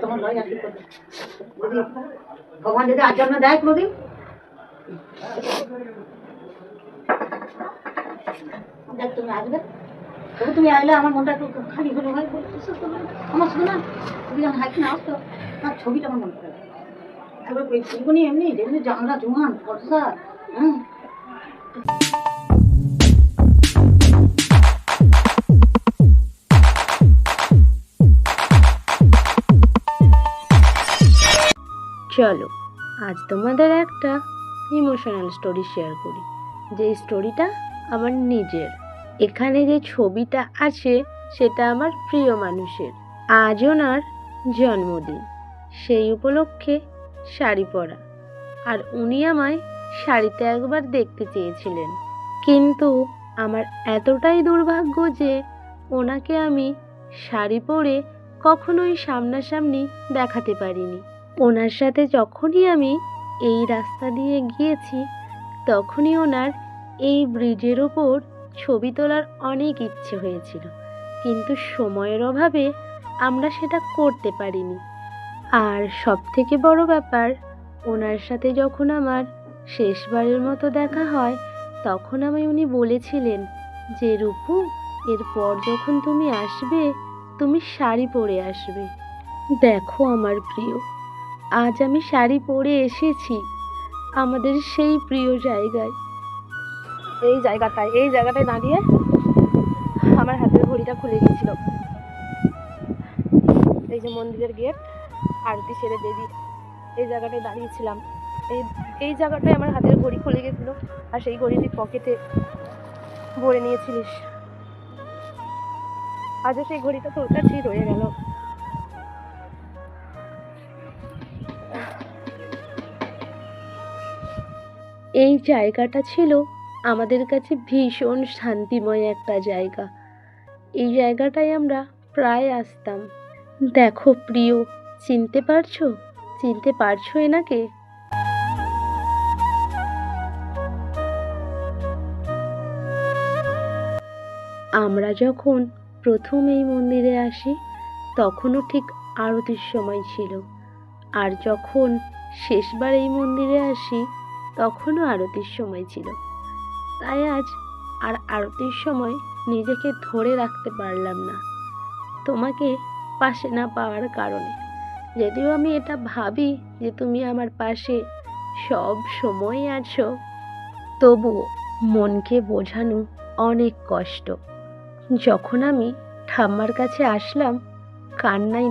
তোমার ভাই আর কি করবে? ভগবান যদি আর জন্য দেয় কোনোদিন, দেখ তুমি আসবে, তবে তুমি আসলে আমার মনটা একটু খালি হলো ভাই। আমার শুধু না তুমি যখন হাইট না আসতো, তার ছবিটা আমার মনে পড়ে একবার ফুলগুনি এমনি যেমনি জানলা জোয়ান ফর্সা। হ্যাঁ, চলো আজ তোমাদের একটা ইমোশনাল স্টোরি শেয়ার করি, যে স্টোরিটা আমার নিজের। এখানে যে ছবিটা আছে সেটা আমার প্রিয় মানুষের। আজ ওনার জন্মদিন, সেই উপলক্ষে শাড়ি পরা, আর উনি আমায় শাড়িতে একবার দেখতে চেয়েছিলেন। কিন্তু আমার এতটাই দুর্ভাগ্য যে ওনাকে আমি শাড়ি পরে কখনোই সামনাসামনি দেখাতে পারিনি। ওনার সাথে যখনই আমি এই রাস্তা দিয়ে গিয়েছি, তখনই ওনার এই ব্রিজের ওপর ছবি তোলার অনেক ইচ্ছে হয়েছিল, কিন্তু সময়ের অভাবে আমরা সেটা করতে পারিনি। আর সবথেকে বড় ব্যাপার, ওনার সাথে যখন আমার শেষবারের মতো দেখা হয়, তখন আমায় উনি বলেছিলেন যে রূপু, এরপর যখন তুমি আসবে তুমি শাড়ি পরে আসবে। দেখো আমার প্রিয়, আজ আমি শাড়ি পরে এসেছি আমাদের সেই প্রিয় জায়গায়। এই জায়গাটায় দাঁড়িয়ে আমার হাতের ঘড়িটা খুলে গিয়েছিল। এই যে মন্দিরের গেট, আরতি সেরে দেবী, এই জায়গাটায় দাঁড়িয়েছিলাম। এই জায়গাটায় আমার হাতের ঘড়ি খুলে গেছিল, আর সেই ঘড়িটি পকেটে ভরে নিয়েছিলিস। আজও সেই ঘড়িটা তোর কাছেই রয়ে গেল। এই জায়গাটা ছিল আমাদের কাছে ভীষণ শান্তিময় একটা জায়গা। এই জায়গাটায় আমরা প্রায় আসতাম। দেখো প্রিয়, চিনতে পারছো এনাকে? আমরা যখন প্রথম এই মন্দিরে আসি, তখনও ঠিক আরতির সময় ছিল, আর যখন শেষবার এই মন্দিরে আসি তখনও আরতির সময় ছিল। তাই আজ আর আরতির সময় নিজেকে ধরে রাখতে পারলাম না তোমাকে পাশে না পাওয়ার কারণে। যদিও আমি এটা ভাবি যে তুমি আমার পাশে সব সময় আছো, তবুও মনকে বোঝানো অনেক কষ্ট। যখন আমি ঠাম্মার কাছে আসলাম, কান্নায়